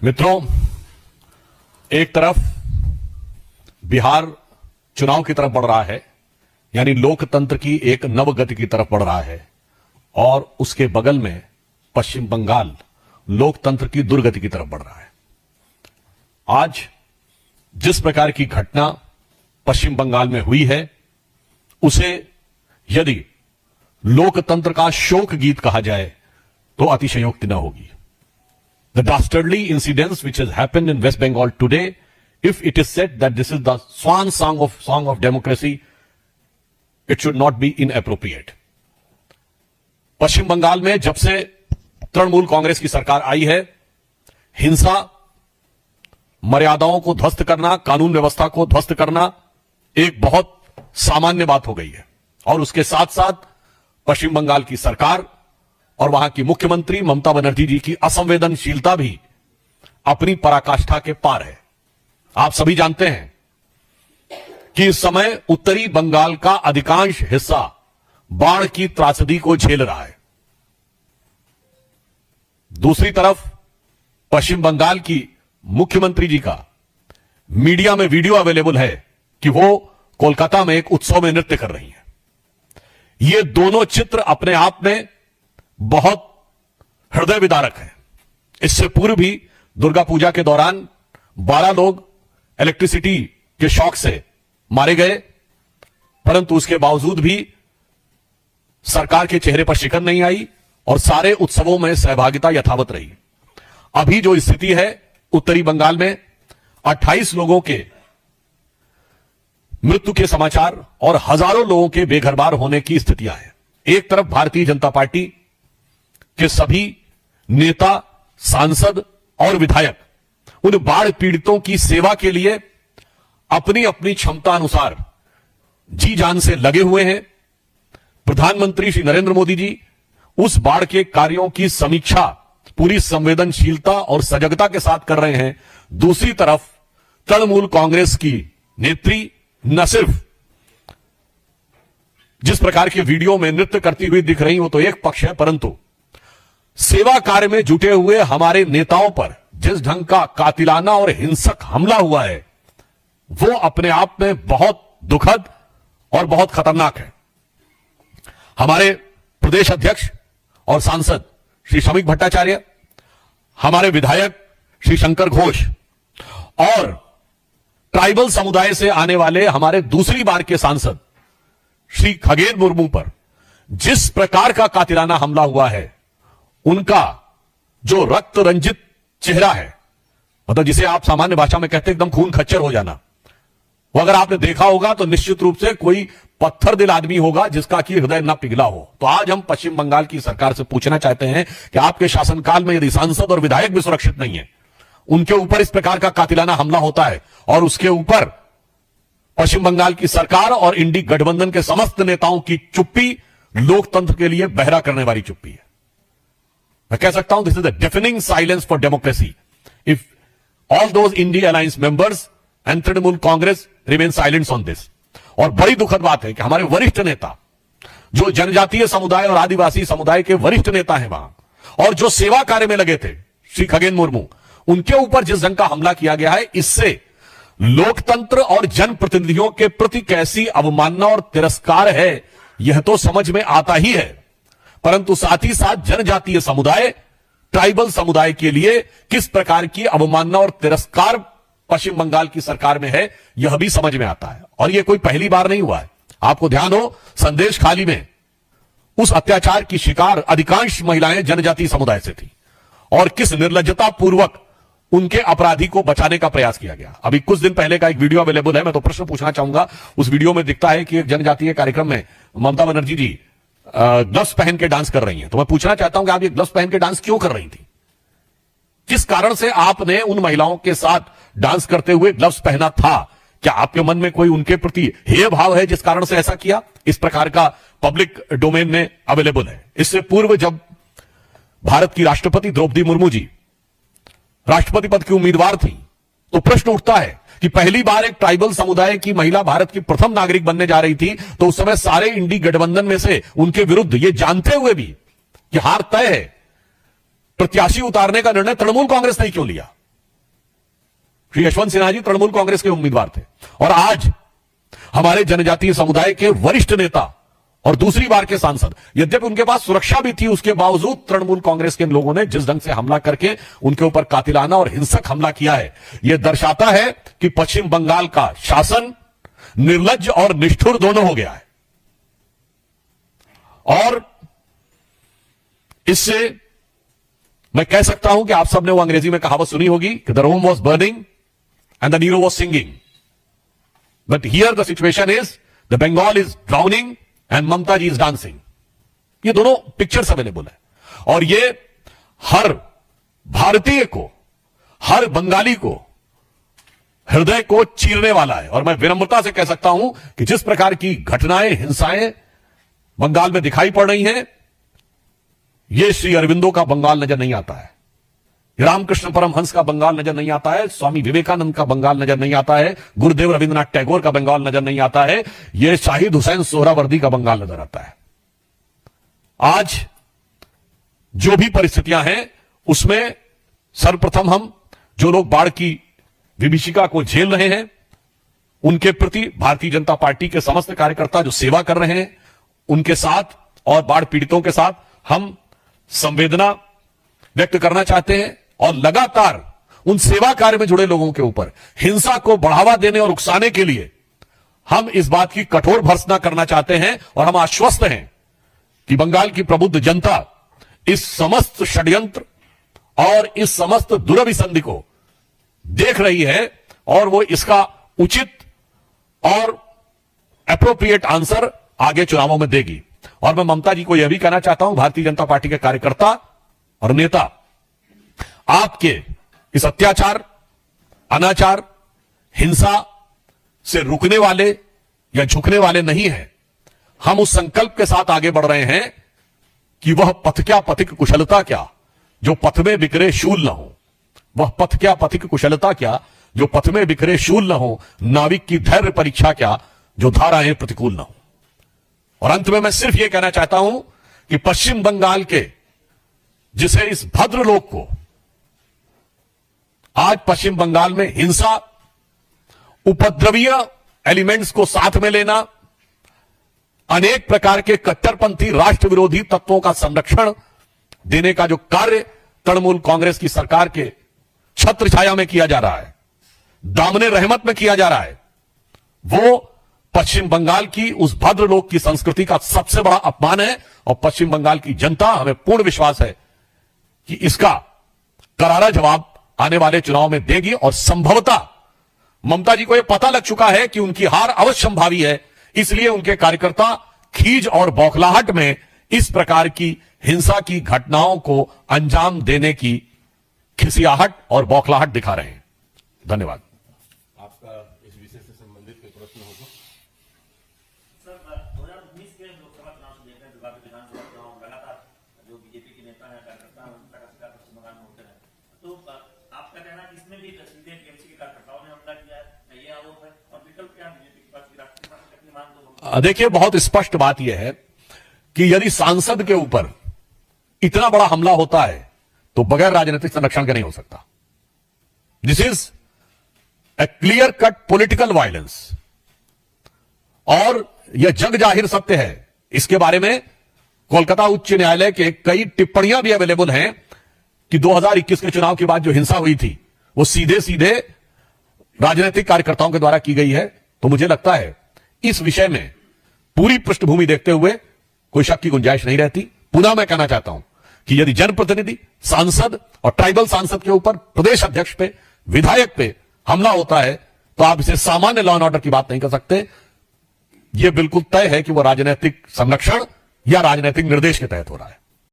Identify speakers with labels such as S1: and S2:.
S1: मित्रों, एक तरफ बिहार चुनाव की तरफ बढ़ रहा है, यानी लोकतंत्र की एक नवगति की तरफ बढ़ रहा है, और उसके बगल में पश्चिम बंगाल लोकतंत्र की दुर्गति की तरफ बढ़ रहा है। आज जिस प्रकार की घटना पश्चिम बंगाल में हुई है, उसे यदि लोकतंत्र का शोक गीत कहा जाए तो अतिशयोक्ति न होगी। The dastardly incidents which has happened in West Bengal today, if it is said that this is the swan song of democracy, it should not be inappropriate. पश्चिम बंगाल में जब से तृणमूल कांग्रेस की सरकार आई है, हिंसा, मर्यादाओं को ध्वस्त करना, कानून व्यवस्था को ध्वस्त करना एक बहुत सामान्य बात हो गई है। और उसके साथ साथ पश्चिम बंगाल की सरकार और वहां की मुख्यमंत्री ममता बनर्जी जी की असंवेदनशीलता भी अपनी पराकाष्ठा के पार है। आप सभी जानते हैं कि इस समय उत्तरी बंगाल का अधिकांश हिस्सा बाढ़ की त्रासदी को झेल रहा है। दूसरी तरफ पश्चिम बंगाल की मुख्यमंत्री जी का मीडिया में वीडियो अवेलेबल है कि वो कोलकाता में एक उत्सव में नृत्य कर रही हैं। ये दोनों चित्र अपने आप में बहुत हृदय विदारक है। इससे पूर्व भी दुर्गा पूजा के दौरान 12 लोग इलेक्ट्रिसिटी के शॉक से मारे गए, परंतु उसके बावजूद भी सरकार के चेहरे पर शिकन नहीं आई और सारे उत्सवों में सहभागिता यथावत रही। अभी जो स्थिति है उत्तरी बंगाल में 28 लोगों के मृत्यु के समाचार और हजारों लोगों के बेघरबार होने की स्थितियां हैं। एक तरफ भारतीय जनता पार्टी के सभी नेता, सांसद और विधायक उन बाढ़ पीड़ितों की सेवा के लिए अपनी अपनी क्षमता अनुसार जी जान से लगे हुए हैं। प्रधानमंत्री श्री नरेंद्र मोदी जी उस बाढ़ के कार्यों की समीक्षा पूरी संवेदनशीलता और सजगता के साथ कर रहे हैं। दूसरी तरफ तृणमूल कांग्रेस की नेत्री न सिर्फ जिस प्रकार के वीडियो में नृत्य करती हुई दिख रही हो तो एक पक्ष है, परंतु सेवा कार्य में जुटे हुए हमारे नेताओं पर जिस ढंग का कातिलाना और हिंसक हमला हुआ है, वो अपने आप में बहुत दुखद और बहुत खतरनाक है। हमारे प्रदेश अध्यक्ष और सांसद श्री श्रमिक भट्टाचार्य, हमारे विधायक श्री शंकर घोष और ट्राइबल समुदाय से आने वाले हमारे दूसरी बार के सांसद श्री खगेन मुर्मू पर जिस प्रकार का कातिलाना हमला हुआ है, उनका जो रक्त रंजित चेहरा है, मतलब जिसे आप सामान्य भाषा में कहते हैं एकदम खून खच्चर हो जाना, वो अगर आपने देखा होगा तो निश्चित रूप से कोई पत्थर दिल आदमी होगा जिसका कि हृदय न पिघला हो। तो आज हम पश्चिम बंगाल की सरकार से पूछना चाहते हैं कि आपके शासनकाल में यदि सांसद और विधायक भी सुरक्षित नहीं है, उनके ऊपर इस प्रकार का कातिलाना हमला होता है और उसके ऊपर पश्चिम बंगाल की सरकार और इंडी गठबंधन के समस्त नेताओं की चुप्पी लोकतंत्र के लिए बहरा करने वाली चुप्पी है। मैं कह सकता हूं this is the defining silence for democracy if all those INDI alliance members and Trinamool Congress remain silent on this. और बड़ी दुखद बात है कि हमारे वरिष्ठ नेता, जो जनजातीय समुदाय और आदिवासी समुदाय के वरिष्ठ नेता हैं वहां और जो सेवा कार्य में लगे थे, श्री खगेन मुर्मू, उनके ऊपर जिस ढंग का हमला किया गया है, इससे लोकतंत्र और जनप्रतिनिधियों के प्रति कैसी अवमानना और तिरस्कार है यह तो समझ में आता ही है, परंतु साथ ही साथ जनजातीय समुदाय, ट्राइबल समुदाय के लिए किस प्रकार की अवमानना और तिरस्कार पश्चिम बंगाल की सरकार में है, यह भी समझ में आता है। और यह कोई पहली बार नहीं हुआ है। आपको ध्यान हो, संदेश खाली में उस अत्याचार की शिकार अधिकांश महिलाएं जनजातीय समुदाय से थी और किस निर्लज्जता पूर्वक उनके अपराधी को बचाने का प्रयास किया गया। अभी कुछ दिन पहले का एक वीडियो अवेलेबल है, मैं तो प्रश्न पूछना चाहूंगा। उस वीडियो में दिखता है कि एक जनजातीय कार्यक्रम में ममता बनर्जी जी ग्लव्स पहन के डांस कर रही हैं। तो मैं पूछना चाहता हूं कि आप ये ग्लव्स पहन के डांस क्यों कर रही थी? किस कारण से आपने उन महिलाओं के साथ डांस करते हुए ग्लव्स पहना था? क्या आपके मन में कोई उनके प्रति हेय भाव है जिस कारण से ऐसा किया? इस प्रकार का पब्लिक डोमेन में अवेलेबल है। इससे पूर्व जब भारत की राष्ट्रपति द्रौपदी मुर्मू जी राष्ट्रपति पद की उम्मीदवार थी, तो प्रश्न उठता है कि पहली बार एक ट्राइबल समुदाय की महिला भारत की प्रथम नागरिक बनने जा रही थी, तो उस समय सारे इंडी गठबंधन में से उनके विरुद्ध ये जानते हुए भी कि हार तय है, प्रत्याशी उतारने का निर्णय तृणमूल कांग्रेस ने क्यों लिया? श्री यशवंत सिन्हा जी तृणमूल कांग्रेस के उम्मीदवार थे और आज हमारे जनजातीय समुदाय के वरिष्ठ नेता और दूसरी बार के सांसद, यद्यपि उनके पास सुरक्षा भी थी, उसके बावजूद तृणमूल कांग्रेस के लोगों ने जिस ढंग से हमला करके उनके ऊपर कातिलाना और हिंसक हमला किया है, यह दर्शाता है कि पश्चिम बंगाल का शासन निर्लज्ज और निष्ठुर दोनों हो गया है। और इससे मैं कह सकता हूं कि आप सबने वो अंग्रेजी में कहावत सुनी होगी कि the Rome was burning and the Nero was singing, but here the situation is the Bengal is drowning and Mamata ji is dancing. ये दोनों पिक्चर्स अवेलेबल है और ये हर भारतीय को, हर बंगाली को हृदय को चीरने वाला है। और मैं विनम्रता से कह सकता हूं कि जिस प्रकार की घटनाएं, हिंसाएं बंगाल में दिखाई पड़ रही हैं, यह श्री अरविंदो का बंगाल नजर नहीं आता है, रामकृष्ण परमहंस का बंगाल नजर नहीं आता है, स्वामी विवेकानंद का बंगाल नजर नहीं आता है, गुरुदेव रविंद्रनाथ टैगोर का बंगाल नजर नहीं आता है, यह शाहिद हुसैन सोहरावर्दी का बंगाल नजर आता है। आज जो भी परिस्थितियां हैं उसमें सर्वप्रथम हम जो लोग बाढ़ की विभीषिका को झेल रहे हैं उनके प्रति भारतीय जनता पार्टी के समस्त कार्यकर्ता जो सेवा कर रहे हैं उनके साथ और बाढ़ पीड़ितों के साथ हम संवेदना व्यक्त करना चाहते हैं और लगातार उन सेवा कार्य में जुड़े लोगों के ऊपर हिंसा को बढ़ावा देने और उकसाने के लिए हम इस बात की कठोर भर्त्सना करना चाहते हैं और हम आश्वस्त हैं कि बंगाल की प्रबुद्ध जनता इस समस्त षड्यंत्र और इस समस्त दुरभिसंधि को देख रही है और वो इसका उचित और एप्रोप्रिएट आंसर आगे चुनावों में देगी। और मैं ममता जी को यह भी कहना चाहता हूं, भारतीय जनता पार्टी के कार्यकर्ता और नेता आपके इस अत्याचार, अनाचार, हिंसा से रुकने वाले या झुकने वाले नहीं हैं। हम उस संकल्प के साथ आगे बढ़ रहे हैं कि वह पथ क्या पथिक कुशलता क्या जो पथ में बिखरे शूल न हो, वह पथ क्या पथिक कुशलता क्या जो पथ में बिखरे शूल न हो, नाविक की धैर्य परीक्षा क्या जो धाराएं प्रतिकूल न हो। और अंत में मैं सिर्फ यह कहना चाहता हूं कि पश्चिम बंगाल के जिसे इस भद्र लोक को आज पश्चिम बंगाल में हिंसा, उपद्रवीय एलिमेंट्स को साथ में लेना, अनेक प्रकार के कट्टरपंथी राष्ट्र विरोधी तत्वों का संरक्षण देने का जो कार्य तृणमूल कांग्रेस की सरकार के छत्र छाया में किया जा रहा है, दामने रहमत में किया जा रहा है, वो पश्चिम बंगाल की उस भद्र लोक की संस्कृति का सबसे बड़ा अपमान है। और पश्चिम बंगाल की जनता, हमें पूर्ण विश्वास है कि इसका करारा जवाब आने वाले चुनाव में देगी। और संभवतः ममता जी को यह पता लग चुका है कि उनकी हार अवश्य संभावी है, इसलिए उनके कार्यकर्ता खीज और बौखलाहट में इस प्रकार की हिंसा की घटनाओं को अंजाम देने की खिसियाहट और बौखलाहट दिखा रहे हैं। धन्यवाद।
S2: आपका इस विषय से संबंधित कोई प्रश्न हो तो?
S3: सर, 2019 के लोकसभा चुनाव से देख रहे हैं, विधानसभा चुनाव लगातार जो बीजेपी के नेता हैं, कार्यकर्ता हैं, उनका शिकार पश्चिम बंगाल में होते हैं, तो आपका कहना है कि इसमें भी सीधे टीएमसी के कार्यकर्ताओं ने हमला किया है, ये आरोप है, और विकल्प क्या है बीजेपी के पास? राष्ट्रीय पार्टी अपनी मांग तो
S1: देखिए, बहुत स्पष्ट बात यह है कि यदि सांसद के ऊपर इतना बड़ा हमला होता है तो बगैर राजनीतिक संरक्षण के नहीं हो सकता। This is a clear cut political violence और यह जग जाहिर सत्य है। इसके बारे में कोलकाता उच्च न्यायालय के कई टिप्पणियां भी अवेलेबल हैं कि 2021 के चुनाव के बाद जो हिंसा हुई थी वो सीधे सीधे राजनीतिक कार्यकर्ताओं के द्वारा की गई है। तो मुझे लगता है इस विषय में पूरी पृष्ठभूमि देखते हुए कोई शक की गुंजाइश नहीं रहती। पुनः मैं कहना चाहता हूं कि यदि जनप्रतिनिधि, सांसद और ट्राइबल सांसद के ऊपर, प्रदेश अध्यक्ष पे, विधायक पे हमला होता है तो आप इसे सामान्य लॉ एंड ऑर्डर की बात नहीं कर सकते। यह बिल्कुल तय है कि वह राजनीतिक संरक्षण या राजनीतिक निर्देश के तहत हो रहा है।